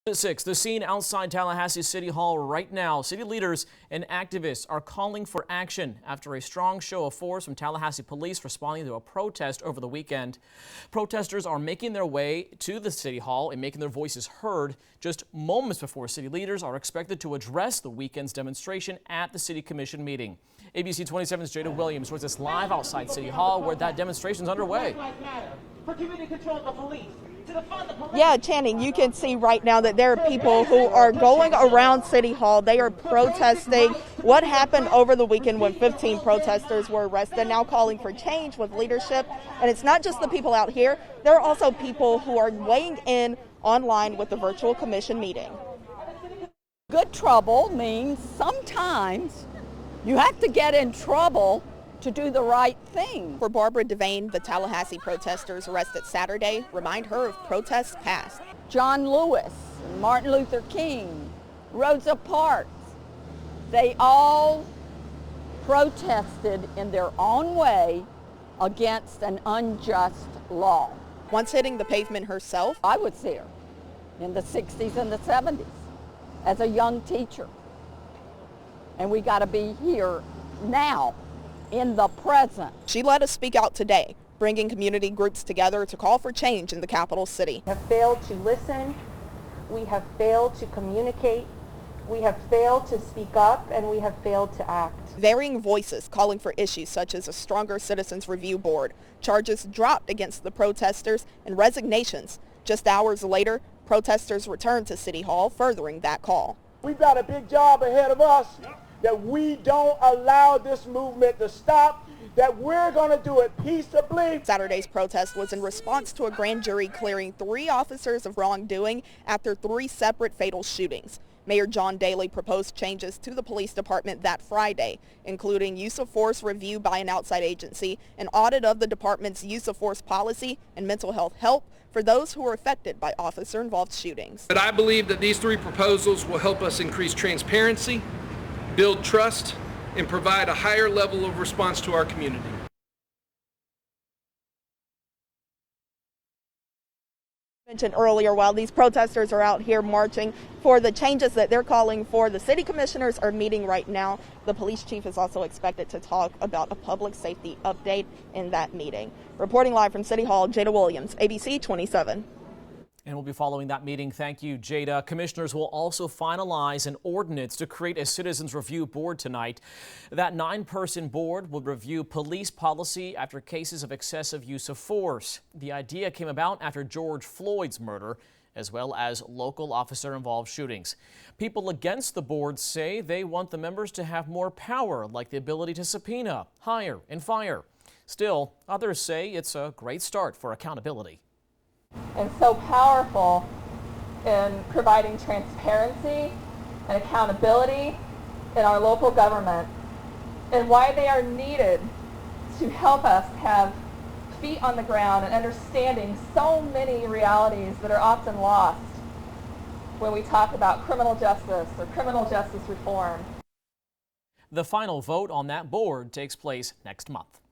At 6, the scene outside Tallahassee City Hall right now. City leaders and activists are calling for action after a strong show of force from Tallahassee police responding to a protest over the weekend. Protesters are making their way to the City Hall and making their voices heard just moments before city leaders are expected to address the weekend's demonstration at the City Commission meeting. ABC 27's JADA Williams joins us live outside City Hall where that demonstration is underway. For community control of the police. Yeah, Channing, you can see right now that there are people who are going around City Hall. They are protesting what happened over the weekend when 15 protesters were arrested, now calling for change with leadership. And it's not just the people out here. There are also people who are weighing in online with the virtual commission meeting. Good trouble means sometimes you have to get in trouble to do the right thing. For Barbara Devane, the Tallahassee protesters arrested Saturday remind her of protests past. John Lewis, Martin Luther King, Rosa Parks, they all protested in their own way against an unjust law. Once hitting the pavement herself, I was there in the 60s and the 70s as a young teacher. And we got to be here now, in the present. She let us speak out today, bringing community groups together to call for change in the capital city. We have failed to listen, we have failed to communicate, we have failed to speak up, and we have failed to act. Varying voices calling for issues such as a stronger Citizens Review Board, charges dropped against the protesters, and resignations. Just hours later, protesters returned to City Hall, furthering that call. We've got a big job ahead of us. That we don't allow this movement to stop, that we're going to do it peaceably. Saturday's protest was in response to a grand jury clearing 3 officers of wrongdoing after 3 separate fatal shootings. Mayor John Daley proposed changes to the police department that Friday, including use of force review by an outside agency, an audit of the department's use of force policy, and mental health help for those who were affected by officer-involved shootings. But I believe that these 3 proposals will help us increase transparency, build trust, and provide a higher level of response to our community. Mentioned earlier, while these protesters are out here marching for the changes that they're calling for, the city commissioners are meeting right now. The police chief is also expected to talk about a public safety update in that meeting. Reporting live from City Hall, JADA Williams, ABC 27. And we'll be following that meeting. Thank you, JADA. Commissioners will also finalize an ordinance to create a Citizens Review Board tonight. That 9-person board will review police policy after cases of excessive use of force. The idea came about after George Floyd's murder, as well as local officer-involved shootings. People against the board say they want the members to have more power, like the ability to subpoena, hire, and fire. Still, others say it's a great start for accountability. And so powerful in providing transparency and accountability in our local government, and why they are needed to help us have feet on the ground and understanding so many realities that are often lost when we talk about criminal justice or criminal justice reform. The final vote on that board takes place next month.